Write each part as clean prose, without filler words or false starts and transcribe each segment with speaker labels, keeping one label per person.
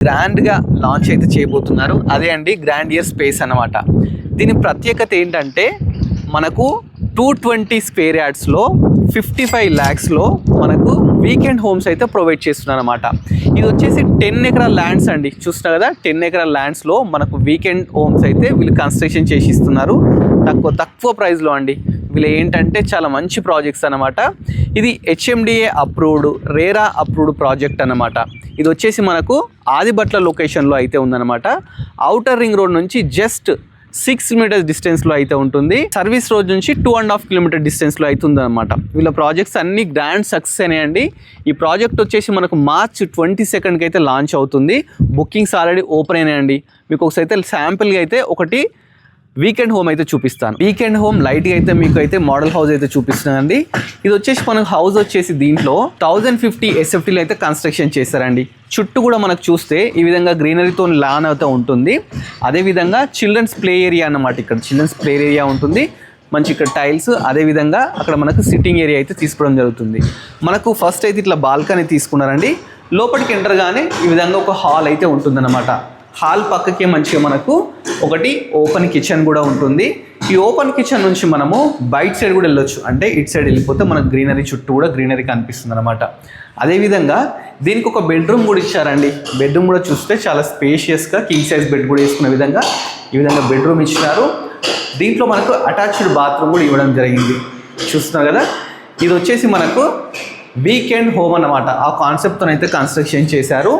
Speaker 1: గ్రాండ్గా లాంచ్ అయితే చేయబోతున్నారు. అదే అండి గ్రాండియర్ స్పేస్ అన్నమాట. దీని ప్రత్యేకత ఏంటంటే మనకు 220 స్క్వేర్ యార్డ్స్లో 55 lakhsలో మనకు వీకెండ్ హోమ్స్ అయితే ప్రొవైడ్ చేస్తున్నారు అనమాట. ఇది వచ్చేసి 10 ఎకరాల ల్యాండ్స్ అండి. చూస్తున్నారు కదా, 10 ఎకరాల ల్యాండ్స్లో మనకు వీకెండ్ హోమ్స్ అయితే వీళ్ళు కన్స్ట్రక్షన్ చేసి ఇస్తున్నారు. తక్కువ ప్రైస్లో అండి. వీళ్ళు ఏంటంటే చాలా మంచి ప్రాజెక్ట్స్ అనమాట. ఇది HMDA approved, RERA approved project అనమాట. ఇది వచ్చేసి మనకు ఆదిబట్ల లొకేషన్లో అయితే ఉందన్నమాట. ఔటర్ రింగ్ రోడ్ నుంచి జస్ట్ 6 kilometers డిస్టెన్స్లో అయితే ఉంటుంది. సర్వీస్ రోడ్ నుంచి 2.5 kilometers డిస్టెన్స్లో అయితే ఉందన్నమాట. వీళ్ళ ప్రాజెక్ట్స్ అన్ని గ్రాండ్ సక్సెస్ అయినాయండి. ఈ ప్రాజెక్ట్ వచ్చేసి మనకు March 22nd అయితే లాంచ్ అవుతుంది. బుకింగ్స్ ఆల్రెడీ ఓపెన్ అయినాయండి. మీకు ఒకసారి అయితే శాంపిల్గా అయితే ఒకటి వీకెండ్ హోమ్ అయితే చూపిస్తాను. వీకెండ్ హోమ్ లైట్గా అయితే మీకు అయితే మోడల్ హౌస్ అయితే చూపిస్తున్నానండి. ఇది వచ్చేసి మనకు హౌస్ వచ్చేసి దీంట్లో 1050 SFTలు అయితే కన్స్ట్రక్షన్ చేస్తారండి. చుట్టూ కూడా మనకు చూస్తే ఈ విధంగా గ్రీనరీతో లాన్ అయితే ఉంటుంది. అదేవిధంగా చిల్డ్రన్స్ ప్లే ఏరియా అన్నమాట. ఇక్కడ చిల్డ్రన్స్ ప్లే ఏరియా ఉంటుంది. మంచి ఇక్కడ టైల్స్, అదేవిధంగా అక్కడ మనకు సిట్టింగ్ ఏరియా అయితే తీసుకోవడం జరుగుతుంది. మనకు ఫస్ట్ అయితే ఇట్లా బాల్కనీ తీసుకున్నారండి. లోపలికి ఎంటర్గానే ఈ విధంగా ఒక హాల్ అయితే ఉంటుందన్నమాట. హాల్ పక్కకే మంచిగా మనకు ఒకటి ఓపెన్ కిచెన్ కూడా ఉంటుంది. ఈ ఓపెన్ కిచెన్ నుంచి మనము బయట సైడ్ కూడా వెళ్ళొచ్చు. అంటే ఇటు సైడ్ వెళ్ళిపోతే మనకు గ్రీనరీ చుట్టూ కూడా గ్రీనరీ కనిపిస్తుంది అనమాట. అదేవిధంగా దీనికి ఒక బెడ్రూమ్ కూడా ఇచ్చారండి. బెడ్రూమ్ కూడా చూస్తే చాలా స్పేషియస్గా కింగ్ సైజ్ బెడ్ కూడా వేసుకునే విధంగా ఈ విధంగా బెడ్రూమ్ ఇచ్చినారు. దీంట్లో మనకు అటాచ్డ్ బాత్రూమ్ కూడా ఇవ్వడం జరిగింది. చూస్తున్నారు కదా, ఇది వచ్చేసి మనకు వీకెండ్ హోమ్ అన్నమాట. ఆ కాన్సెప్ట్తో అయితే కన్స్ట్రక్షన్ చేశారు.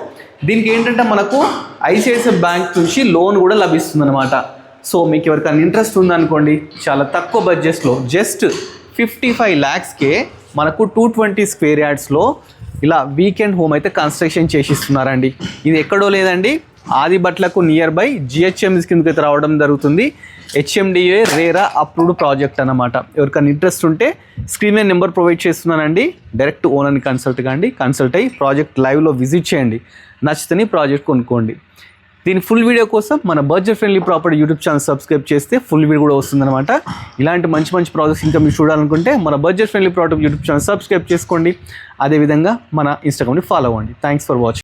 Speaker 1: దీనికి ఏంటంటే మనకు ICICI బ్యాంక్ నుంచి లోన్ కూడా లభిస్తుంది అనమాట. సో మీకు ఎవరికైనా ఇంట్రెస్ట్ ఉందనుకోండి, చాలా తక్కువ బడ్జెట్స్లో జస్ట్ 55 lakhsకే మనకు 220 స్క్వేర్ యార్డ్స్లో ఇలా వీకెండ్ హోమ్ అయితే కన్స్ట్రక్షన్ చేసిస్తున్నారండి. ఇది ఎక్కడో లేదండి, ఆదిబట్లకు నియర్ బై GHMS కిందకి అయితే రావడం జరుగుతుంది. HMDA రేరా అప్రూవ్డ్ ప్రాజెక్ట్ అన్నమాట. ఎవరికైనా ఇంట్రెస్ట్ ఉంటే స్క్రీన్ మీద నెంబర్ ప్రొవైడ్ చేస్తున్నానండి. డైరెక్ట్ ఓనర్ని కన్సల్ట్ అయ్యి ప్రాజెక్ట్ లైవ్లో విజిట్ చేయండి. నచ్చితేనే ప్రాజెక్ట్ కొనుక్కోండి. దీని ఫుల్ వీడియో కోసం మన budget friendly property YouTube channel subscribe చేస్తే ఫుల్ వీడియో కూడా వస్తుందన్నమాట. ఇలాంటి మంచి ప్రాజెక్ట్స్ ఇంకా మీరు చూడాలనుకుంటే మన budget friendly property YouTube channel subscribe చేసుకోండి. అదేవిధంగా మన ఇన్స్టాగ్రామ్ని ఫాలో అవ్వండి. Thanks for watching.